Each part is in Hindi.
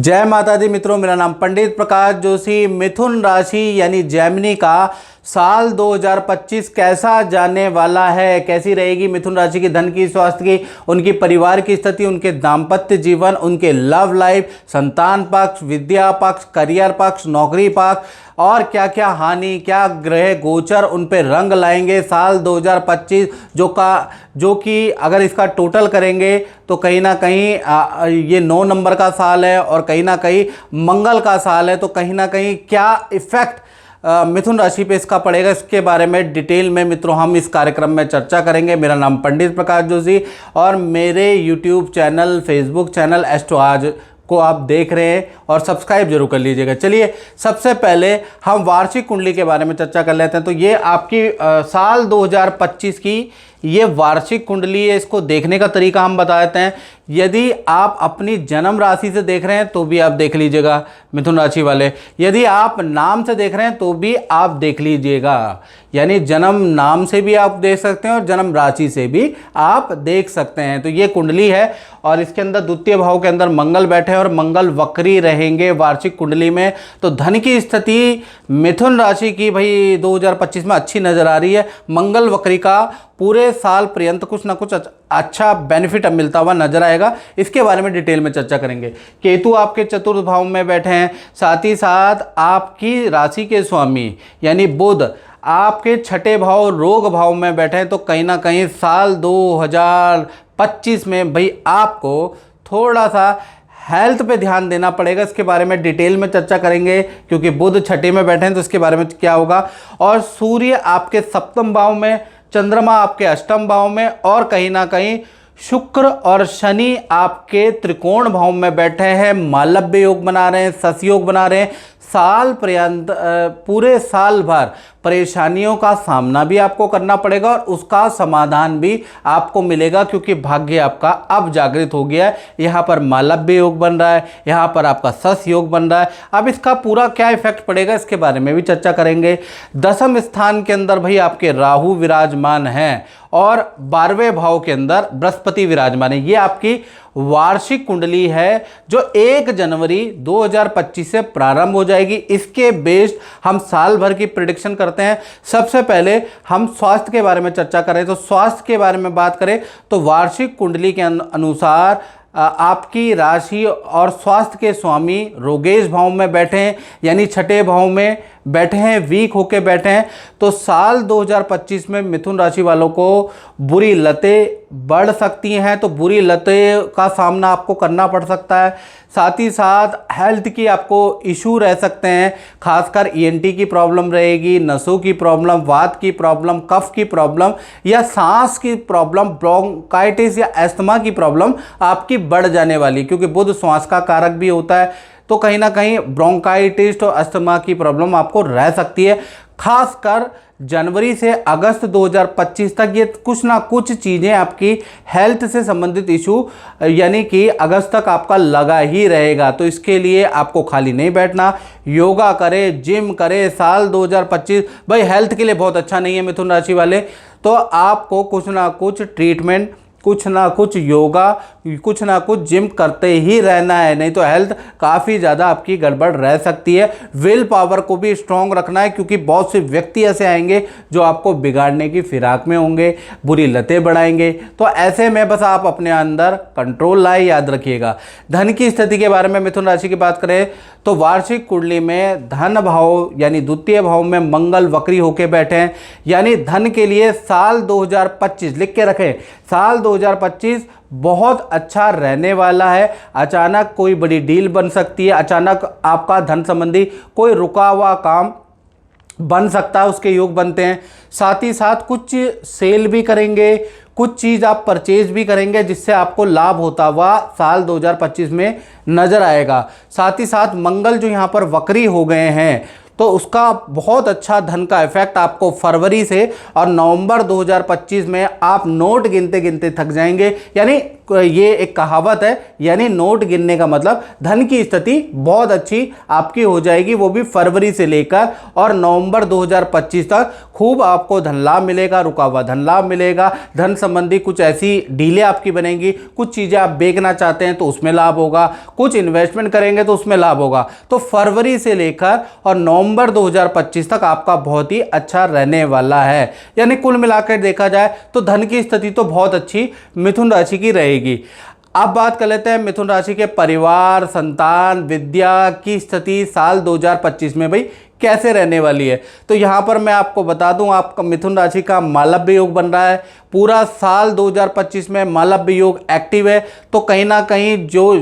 जय माता दी मित्रों, मेरा नाम पंडित प्रकाश जोशी। मिथुन राशि यानी जेमिनी का साल 2025 कैसा जाने वाला है, कैसी रहेगी मिथुन राशि की धन की, स्वास्थ्य की, उनकी परिवार की स्थिति, उनके दाम्पत्य जीवन, उनके लव लाइफ, संतान पक्ष, विद्या पक्ष, करियर पक्ष, नौकरी पक्ष और क्या क्या हानि, क्या ग्रह गोचर उन पे रंग लाएंगे साल 2025 जो कि अगर इसका टोटल करेंगे तो कहीं ना कहीं ये 9 नंबर का साल है और कहीं ना कहीं मंगल का साल है। तो कहीं ना कहीं क्या इफेक्ट मिथुन राशि पे इसका पड़ेगा, इसके बारे में डिटेल में मित्रों हम इस कार्यक्रम में चर्चा करेंगे। मेरा नाम पंडित प्रकाश जोशी और मेरे YouTube channel, Facebook channel astro आज को आप देख रहे हैं और सब्सक्राइब जरूर कर लीजिएगा। चलिए सबसे पहले हम वार्षिक कुंडली के बारे में चर्चा कर लेते हैं। तो ये आपकी साल 2025 की ये वार्षिक कुंडली है। इसको देखने का तरीका हम बता देते हैं। यदि आप अपनी जन्म राशि से देख रहे हैं तो भी आप देख लीजिएगा मिथुन राशि वाले, यदि आप नाम से देख रहे हैं तो भी आप देख लीजिएगा। यानी जन्म नाम से भी आप देख सकते हैं और जन्म राशि से भी आप देख सकते हैं। तो ये कुंडली है और इसके अंदर द्वितीय भाव के अंदर मंगल बैठे हैं और मंगल वक्री रहेंगे वार्षिक कुंडली में। तो धन की स्थिति मिथुन राशि की भाई 2025 में अच्छी नजर आ रही है। मंगल वक्री का पूरे साल पर्यंत कुछ ना कुछ अच्छा बेनिफिट अब मिलता हुआ नजर आएगा। इसके बारे में डिटेल में चर्चा करेंगे। केतु आपके चतुर्थ भाव में बैठे हैं, साथ ही साथ आपकी राशि के स्वामी यानी बुध आपके छठे भाव रोग भाव में बैठे हैं। तो कहीं ना कहीं साल 2025 में भाई आपको थोड़ा सा हेल्थ पे ध्यान देना पड़ेगा। इसके बारे में डिटेल में चर्चा करेंगे क्योंकि बुध छठे में बैठे हैं तो इसके बारे में क्या होगा। और सूर्य आपके सप्तम भाव में, चंद्रमा आपके अष्टम भाव में और कहीं ना कहीं शुक्र और शनि आपके त्रिकोण भाव में बैठे हैं, मालव्य योग बना रहे हैं, सस योग बना रहे हैं। साल पर्यंत पूरे साल भर परेशानियों का सामना भी आपको करना पड़ेगा और उसका समाधान भी आपको मिलेगा क्योंकि भाग्य आपका अब जागृत हो गया है। यहाँ पर मालव्य योग बन रहा है, यहाँ पर आपका सस योग बन रहा है। अब इसका पूरा क्या इफेक्ट पड़ेगा इसके बारे में भी चर्चा करेंगे। दसम स्थान के अंदर भाई आपके राहु विराजमान हैं और 12वें भाव के अंदर बृहस्पति विराजमान है। ये आपकी वार्षिक कुंडली है जो 1 जनवरी 2025 से प्रारंभ हो जाएगी। इसके बेस्ड हम साल भर की प्रेडिक्शन करते हैं। सबसे पहले हम स्वास्थ्य के बारे में चर्चा करें तो स्वास्थ्य के बारे में बात करें तो वार्षिक कुंडली के अनुसार आपकी राशि और स्वास्थ्य के स्वामी रोगेश भाव में बैठे हैं यानी छठे भाव में बैठे हैं, वीक होके बैठे हैं। तो साल 2025 में मिथुन राशि वालों को बुरी लतें बढ़ सकती हैं, तो बुरी लतें का सामना आपको करना पड़ सकता है। साथ ही साथ हेल्थ की आपको इशू रह सकते हैं, खासकर ईएनटी की प्रॉब्लम रहेगी, नसों की प्रॉब्लम, वात की प्रॉब्लम, कफ की प्रॉब्लम या सांस की प्रॉब्लम, ब्रोंकाइटिस या अस्थमा की प्रॉब्लम आपकी बढ़ जाने वाली क्योंकि बुध श्वास का कारक भी होता है। तो कहीं ना कहीं ब्रोंकाइटिस और अस्थमा की प्रॉब्लम आपको रह सकती है। खासकर जनवरी से अगस्त 2025 तक ये कुछ ना कुछ चीज़ें आपकी हेल्थ से संबंधित इशू यानी कि अगस्त तक आपका लगा ही रहेगा। तो इसके लिए आपको खाली नहीं बैठना, योगा करें, जिम करें। साल 2025 भाई हेल्थ के लिए बहुत अच्छा नहीं है मिथुन राशि वाले, तो आपको कुछ ना कुछ ट्रीटमेंट, कुछ ना कुछ योगा, कुछ ना कुछ जिम करते ही रहना है, नहीं तो हेल्थ काफ़ी ज़्यादा आपकी गड़बड़ रह सकती है। विल पावर को भी स्ट्रॉन्ग रखना है क्योंकि बहुत से व्यक्ति ऐसे आएंगे जो आपको बिगाड़ने की फिराक में होंगे, बुरी लतें बढ़ाएंगे। तो ऐसे में बस आप अपने अंदर कंट्रोल लाए, याद रखिएगा। धन की स्थिति के बारे में मिथुन राशि की बात करें तो वार्षिक कुंडली में धन भाव यानी द्वितीय भाव में मंगल वक्री होके बैठे हैं यानी धन के लिए साल 2025 लिख के रखें, साल 2025 बहुत अच्छा रहने वाला है। अचानक कोई बड़ी डील बन सकती है, अचानक आपका धन संबंधी कोई रुका हुआ काम बन सकता है, उसके योग बनते हैं। साथ ही साथ कुछ सेल भी करेंगे, कुछ चीज़ आप परचेज भी करेंगे जिससे आपको लाभ होता हुआ साल 2025 में नजर आएगा। साथ ही साथ मंगल जो यहाँ पर वक्री हो गए हैं तो उसका बहुत अच्छा धन का इफेक्ट आपको फरवरी से और नवंबर 2025 में आप नोट गिनते गिनते थक जाएंगे। यानी ये एक कहावत है, यानी नोट गिनने का मतलब धन की स्थिति बहुत अच्छी आपकी हो जाएगी, वो भी फरवरी से लेकर और नवंबर 2025 तक खूब आपको धन लाभ मिलेगा, रुका हुआ धन लाभ मिलेगा। धन संबंधी कुछ ऐसी डीलें आपकी बनेंगी, कुछ चीज़ें आप बेचना चाहते हैं तो उसमें लाभ होगा, कुछ इन्वेस्टमेंट करेंगे तो उसमें लाभ होगा। तो फरवरी से लेकर और नवंबर 2025 तक आपका बहुत ही अच्छा रहने वाला है। यानी कुल मिलाकर देखा जाए तो धन की स्थिति तो बहुत अच्छी मिथुन राशि की रहेगी। अब बात कर लेते हैं मिथुन राशि के परिवार, संतान, विद्या की स्थिति साल 2025 में भाई कैसे रहने वाली है। तो यहाँ पर मैं आपको बता दूं, आपका मिथुन राशि का मालव्य योग बन रहा है। पूरा साल 2025 में मालव्य योग एक्टिव है। तो कहीं ना कहीं जो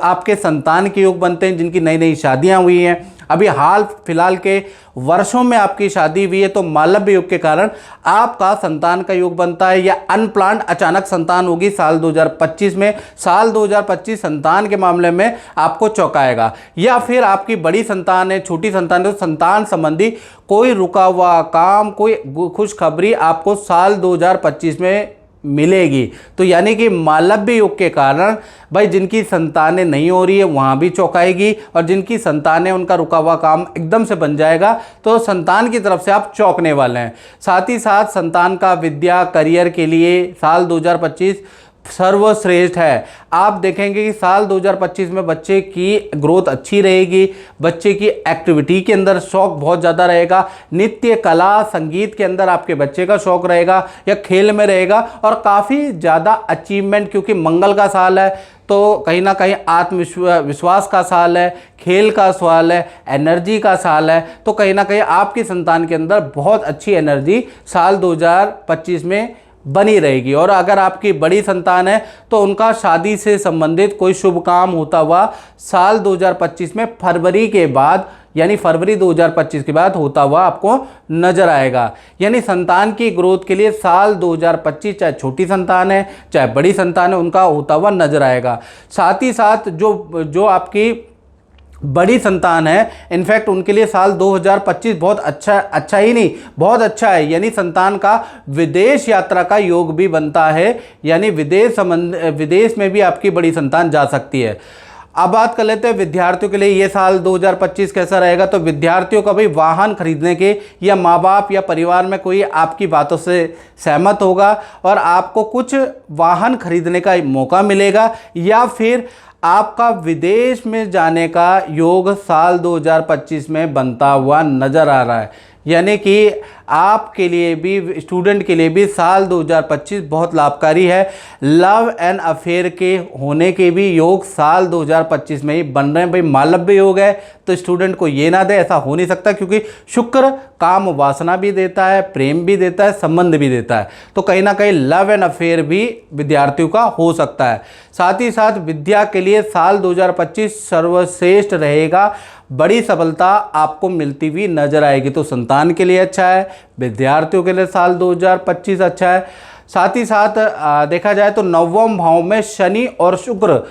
आपके संतान के योग बनते हैं, जिनकी नई नई शादियाँ हुई हैं, अभी हाल फिलहाल के वर्षों में आपकी शादी हुई है, तो मालव्य योग के कारण आपका संतान का योग बनता है, या अनप्लान्ड अचानक संतान होगी साल 2025 में। साल 2025 संतान के मामले में आपको चौंकाएगा। या फिर आपकी बड़ी संतान है, छोटी संतान है, तो संतान संबंधी कोई रुका हुआ काम, कोई खुशखबरी आपको साल 2025 में मिलेगी। तो यानी कि मालव्य योग के कारण भाई जिनकी संतानें नहीं हो रही है वहाँ भी चौंकाएगी, और जिनकी संतानें, उनका रुका हुआ काम एकदम से बन जाएगा। तो संतान की तरफ से आप चौंकने वाले हैं। साथ ही साथ संतान का विद्या, करियर के लिए साल 2025 सर्वश्रेष्ठ है। आप देखेंगे कि साल 2025 में बच्चे की ग्रोथ अच्छी रहेगी, बच्चे की एक्टिविटी के अंदर शौक बहुत ज़्यादा रहेगा, नृत्य, कला, संगीत के अंदर आपके बच्चे का शौक रहेगा या खेल में रहेगा, और काफ़ी ज़्यादा अचीवमेंट, क्योंकि मंगल का साल है तो कहीं ना कहीं आत्मविश्वास का साल है, खेल का साल है, एनर्जी का साल है। तो कहीं ना कहीं आपकी संतान के अंदर बहुत अच्छी एनर्जी साल 2025 में बनी रहेगी। और अगर आपकी बड़ी संतान है तो उनका शादी से संबंधित कोई शुभ काम होता हुआ साल 2025 में फरवरी के बाद, यानी फरवरी 2025 के बाद होता हुआ आपको नजर आएगा। यानी संतान की ग्रोथ के लिए साल 2025 चाहे छोटी संतान है चाहे बड़ी संतान है, उनका होता हुआ नजर आएगा। साथ ही साथ जो आपकी बड़ी संतान है, इनफैक्ट उनके लिए साल 2025 बहुत अच्छा ही नहीं, बहुत अच्छा है। यानी संतान का विदेश यात्रा का योग भी बनता है, यानी विदेश में भी आपकी बड़ी संतान जा सकती है। अब बात कर लेते हैं विद्यार्थियों के लिए ये साल 2025 कैसा रहेगा। तो विद्यार्थियों का भी वाहन खरीदने के, या माँ बाप या परिवार में कोई आपकी बातों से सहमत होगा और आपको कुछ वाहन खरीदने का मौका मिलेगा, या फिर आपका विदेश में जाने का योग साल 2025 में बनता हुआ नजर आ रहा है। यानी कि आपके लिए भी, स्टूडेंट के लिए भी साल 2025 बहुत लाभकारी है। लव एंड अफेयर के होने के भी योग साल 2025 में ही बन रहे हैं। भाई मालव्य योग है तो स्टूडेंट को ये ना दे, ऐसा हो नहीं सकता, क्योंकि शुक्र काम वासना भी देता है, प्रेम भी देता है, संबंध भी देता है। तो कहीं ना कहीं लव एंड अफेयर भी विद्यार्थियों का हो सकता है। साथ ही साथ विद्या के लिए साल 2025 सर्वश्रेष्ठ रहेगा। बड़ी सफलता आपको मिलती हुई नजर आएगी। तो संतान के लिए अच्छा है, विद्यार्थियों के लिए साल 2025 अच्छा है। साथ ही साथ देखा जाए तो नवम भाव में शनि और शुक्र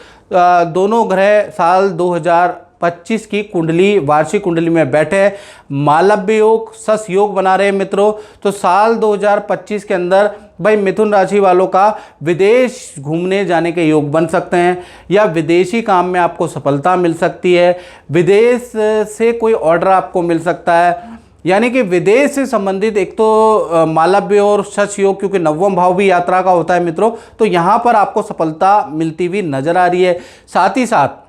दोनों ग्रह साल 2025 की कुंडली, वार्षिक कुंडली में बैठे मालव्य योग, सस योग बना रहे हैं मित्रों। तो साल 2025 के अंदर भाई मिथुन राशि वालों का विदेश घूमने जाने के योग बन सकते हैं, या विदेशी काम में आपको सफलता मिल सकती है, विदेश से कोई ऑर्डर आपको मिल सकता है। यानी कि विदेश से संबंधित एक तो मालव्य और सस योग, क्योंकि नवम भाव भी यात्रा का होता है मित्रों, तो यहाँ पर आपको सफलता मिलती हुई नजर आ रही है। साथ ही साथ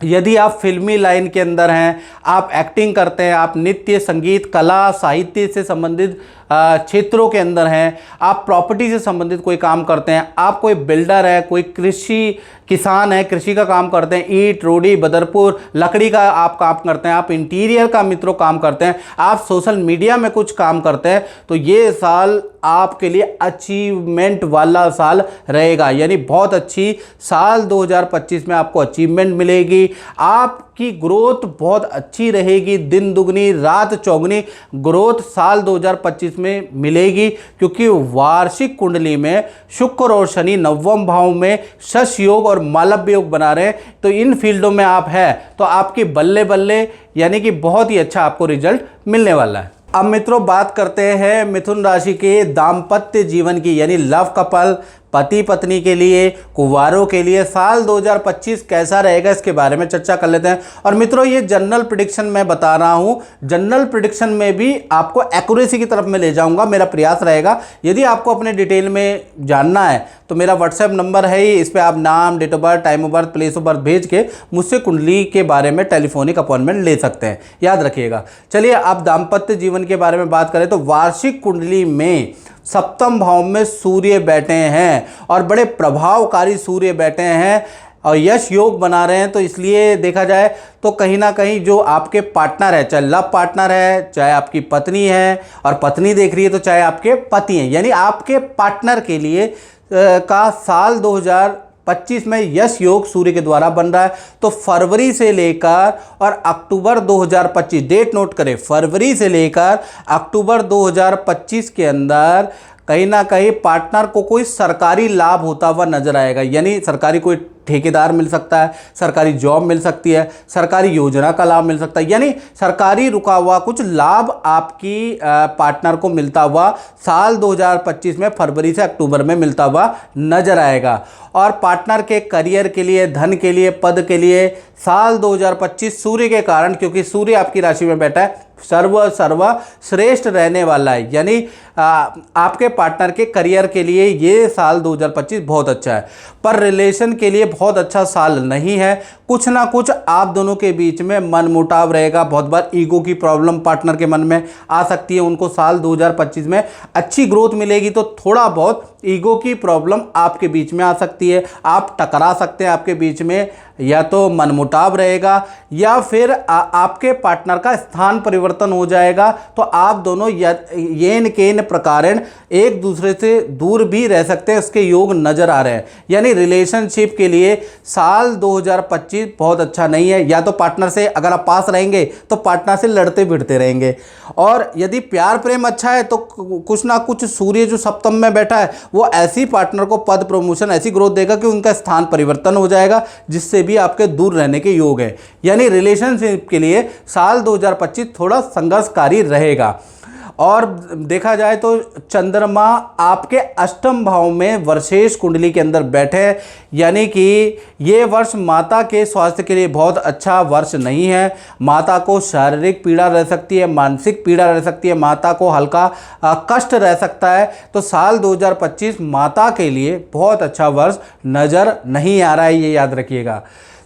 यदि आप फिल्मी लाइन के अंदर हैं, आप एक्टिंग करते हैं, आप नृत्य, संगीत, कला, साहित्य से संबंधित क्षेत्रों के अंदर हैं, आप प्रॉपर्टी से संबंधित कोई काम करते हैं, आप कोई बिल्डर है, कोई कृषि किसान है, कृषि का काम करते हैं, ईंट, रोड़ी, बदरपुर, लकड़ी का आप काम करते हैं, आप इंटीरियर का मित्रों काम करते हैं, आप सोशल मीडिया में कुछ काम करते हैं, तो ये साल आपके लिए अचीवमेंट वाला साल रहेगा। यानी बहुत अच्छी साल 2025 में आपको अचीवमेंट मिलेगी, आपकी ग्रोथ बहुत अच्छी रहेगी, दिन दुगनी रात चौगुनी ग्रोथ साल 2025 में मिलेगी, क्योंकि वार्षिक कुंडली में शुक्र और शनि नवम भाव में शश योग और मालव्य योग बना रहे हैं। तो इन फील्डों में आप हैं तो आपकी बल्ले बल्ले, यानी कि बहुत ही अच्छा आपको रिजल्ट मिलने वाला है। अब मित्रों बात करते हैं मिथुन राशि के दाम्पत्य जीवन की, यानी लव कपल, पति पत्नी के लिए, कुंवारों के लिए साल 2025 कैसा रहेगा इसके बारे में चर्चा कर लेते हैं। और मित्रों, ये जनरल प्रेडिक्शन मैं बता रहा हूं, जनरल प्रेडिक्शन में भी आपको एक्यूरेसी की तरफ में ले जाऊंगा, मेरा प्रयास रहेगा। यदि आपको अपने डिटेल में जानना है तो मेरा व्हाट्सएप नंबर है ही, इस पर आप नाम, date of birth, time of birth, place of birth भेज के मुझसे कुंडली के बारे में टेलीफोनिक अपॉइंटमेंट ले सकते हैं, याद रखिएगा। चलिए, आप दाम्पत्य जीवन के बारे में बात करें तो वार्षिक कुंडली में सप्तम भाव में सूर्य बैठे हैं और बड़े प्रभावकारी सूर्य बैठे हैं और यश योग बना रहे हैं। तो इसलिए देखा जाए तो कहीं ना कहीं जो आपके पार्टनर है, चाहे लव पार्टनर है, चाहे आपकी पत्नी है और पत्नी देख रही है, तो चाहे आपके पति हैं, यानी आपके पार्टनर के लिए का साल 2025 में यश योग सूर्य के द्वारा बन रहा है। तो फरवरी से लेकर और अक्टूबर 2025, डेट नोट करें, फरवरी से लेकर अक्टूबर 2025 के अंदर कहीं ना कहीं पार्टनर को कोई सरकारी लाभ होता हुआ नजर आएगा, यानी सरकारी कोई ठेकेदार मिल सकता है, सरकारी जॉब मिल सकती है, सरकारी योजना का लाभ मिल सकता है, यानी सरकारी रुका हुआ कुछ लाभ आपकी पार्टनर को मिलता हुआ साल 2025 में फरवरी से अक्टूबर में मिलता हुआ नजर आएगा। और पार्टनर के करियर के लिए, धन के लिए, पद के लिए साल 2025 सूर्य के कारण, क्योंकि सूर्य आपकी राशि में बैठा है, सर्वश्रेष्ठ रहने वाला है, यानी आपके पार्टनर के करियर के लिए ये साल 2025 बहुत अच्छा है। पर रिलेशन के लिए बहुत अच्छा साल नहीं है, कुछ ना कुछ आप दोनों के बीच में मनमुटाव रहेगा, बहुत बार ईगो की प्रॉब्लम पार्टनर के मन में आ सकती है। उनको साल 2025 में अच्छी ग्रोथ मिलेगी तो थोड़ा बहुत ईगो की प्रॉब्लम आपके बीच में आ सकती है, आप टकरा सकते हैं, आपके बीच में या तो मनमुटाव रहेगा या फिर आपके पार्टनर का स्थान परिवर्तन हो जाएगा, तो आप दोनों येन केन प्रकारेण एक दूसरे से दूर भी रह सकते हैं, इसके योग नजर आ रहे हैं। यानी रिलेशनशिप के लिए साल 2025 बहुत अच्छा नहीं है। या तो पार्टनर से अगर आप पास रहेंगे तो पार्टनर से लड़ते भिड़ते रहेंगे, और यदि प्यार प्रेम अच्छा है तो कुछ ना कुछ सूर्य जो सप्तम में बैठा है वो ऐसी पार्टनर को पद प्रमोशन, ऐसी ग्रोथ देगा कि उनका स्थान परिवर्तन हो जाएगा, जिससे भी आपके दूर रहने के योग है। यानी रिलेशनशिप के लिए साल 2025 थोड़ा संघर्षकारी रहेगा। और देखा जाए तो चंद्रमा आपके अष्टम भाव में वर्षेश कुंडली के अंदर बैठे, यानी कि ये वर्ष माता के स्वास्थ्य के लिए बहुत अच्छा वर्ष नहीं है। माता को शारीरिक पीड़ा रह सकती है, मानसिक पीड़ा रह सकती है, माता को हल्का कष्ट रह सकता है। तो साल 2025 माता के लिए बहुत अच्छा वर्ष नज़र नहीं आ रहा है, ये याद रखिएगा।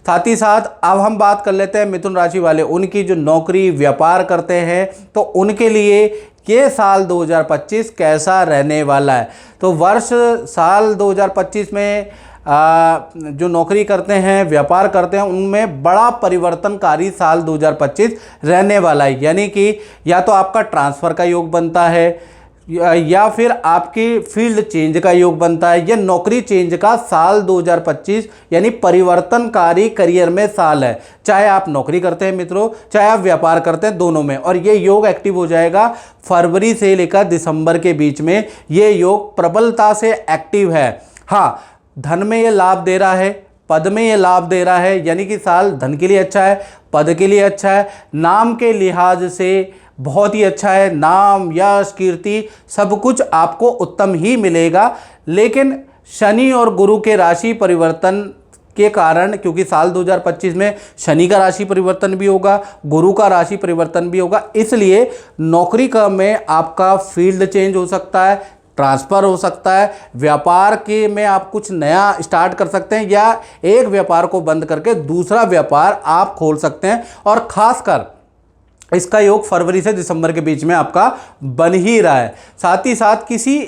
साथ ही साथ अब हम बात कर लेते हैं मिथुन राशि वाले, उनकी जो नौकरी व्यापार करते हैं तो उनके लिए ये साल 2025 कैसा रहने वाला है। तो वर्ष साल 2025 में जो नौकरी करते हैं, व्यापार करते हैं, उनमें बड़ा परिवर्तनकारी साल 2025 रहने वाला है। यानी कि या तो आपका ट्रांसफ़र का योग बनता है, या फिर आपकी फील्ड चेंज का योग बनता है, या नौकरी चेंज का साल 2025 यानी परिवर्तनकारी करियर में साल है। चाहे आप नौकरी करते हैं मित्रों, चाहे आप व्यापार करते हैं, दोनों में। और ये योग एक्टिव हो जाएगा फरवरी से लेकर दिसंबर के बीच में, ये योग प्रबलता से एक्टिव है। हाँ, धन में ये लाभ दे रहा है, पद में ये लाभ दे रहा है, यानी कि साल धन के लिए अच्छा है, पद के लिए अच्छा है, नाम के लिहाज से बहुत ही अच्छा है। नाम, यश, कीर्ति सब कुछ आपको उत्तम ही मिलेगा। लेकिन शनि और गुरु के राशि परिवर्तन के कारण, क्योंकि साल 2025 में शनि का राशि परिवर्तन भी होगा, गुरु का राशि परिवर्तन भी होगा, इसलिए नौकरी का में आपका फील्ड चेंज हो सकता है, ट्रांसफ़र हो सकता है, व्यापार के में आप कुछ नया स्टार्ट कर सकते हैं, या एक व्यापार को बंद करके दूसरा व्यापार आप खोल सकते हैं। और ख़ासकर इसका योग फरवरी से दिसंबर के बीच में आपका बन ही रहा है। साथ ही साथ किसी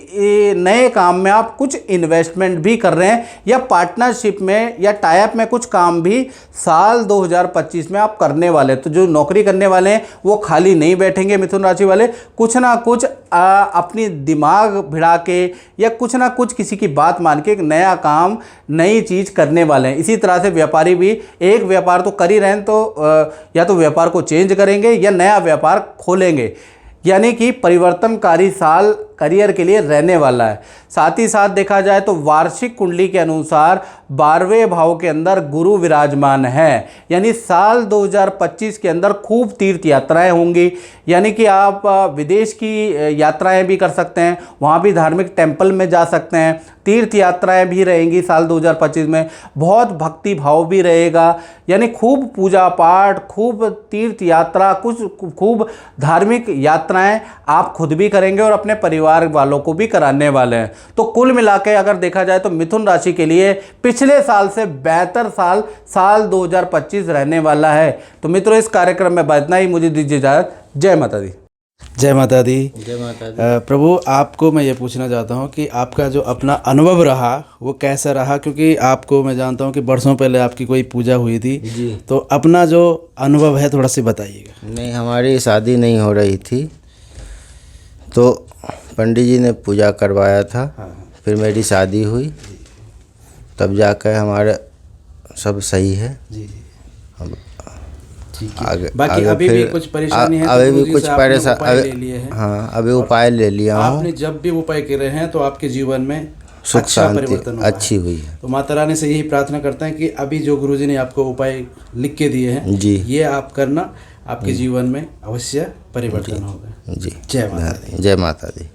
नए काम में आप कुछ इन्वेस्टमेंट भी कर रहे हैं, या पार्टनरशिप में या टाई अप में कुछ काम भी साल 2025 में आप करने वाले। तो जो नौकरी करने वाले हैं वो खाली नहीं बैठेंगे मिथुन राशि वाले, कुछ ना कुछ अपनी दिमाग भिड़ा के या कुछ ना कुछ किसी की बात मान के एक नया काम, नई चीज़ करने वाले हैं। इसी तरह से व्यापारी भी एक व्यापार तो कर ही रहे हैं, तो या तो व्यापार को चेंज करेंगे या नया व्यापार खोलेंगे। यानी कि परिवर्तनकारी साल करियर के लिए रहने वाला है। साथ ही साथ देखा जाए तो वार्षिक कुंडली के अनुसार 12वें भाव के अंदर गुरु विराजमान है, यानी साल 2025 के अंदर खूब तीर्थ यात्राएं होंगी, यानी कि आप विदेश की यात्राएं भी कर सकते हैं, वहाँ भी धार्मिक टेंपल में जा सकते हैं, तीर्थ यात्राएं भी रहेंगी साल 2025 में, बहुत भक्ति भाव भी रहेगा, यानी खूब पूजा पाठ, खूब तीर्थ यात्रा, कुछ खूब धार्मिक यात्राएं आप खुद भी करेंगे और अपने परिवार वालों को भी कराने वाले हैं। तो कुल मिलाकर अगर देखा जाए तो मिथुन राशि के लिए पिछले साल से बेहतर साल 2025 रहने वाला है। तो मित्रों, इस कार्यक्रम में इतना ही, मुझे दीजिए इजाजत। जय माता दी। जय माता दी। जय माता दी। प्रभु, आपको मैं ये पूछना चाहता हूँ कि आपका जो अपना अनुभव रहा वो कैसा रहा, क्योंकि आपको मैं जानता हूँ कि बरसों पहले आपकी कोई पूजा हुई थी जी। तो अपना जो अनुभव है थोड़ा सा बताइएगा। नहीं, हमारी शादी नहीं हो रही थी तो पंडित जी ने पूजा करवाया था। फिर मेरी शादी हुई, तब जाकर हमारा सब सही है। जी अब ठीक है। आगे बाकी अभी भी कुछ परेशानी है? अभी तो भी गुरुजी कुछ से आपने परेशान, उपाय ले लिए हैं? हाँ, अभी उपाय ले लिया हूँ। आपने जब भी उपाय करे हैं तो आपके जीवन में सुख अच्छा शांति परिवर्तन हुआ है। अच्छी हुई है। तो माता रानी से यही प्रार्थना करते हैं कि अभी जो गुरुजी ने आपको उपाय लिख के दिए हैं जी, ये आप करना, आपके जीवन में अवश्य परिवर्तन होगा। जी। जय माता दी। जय माता दी।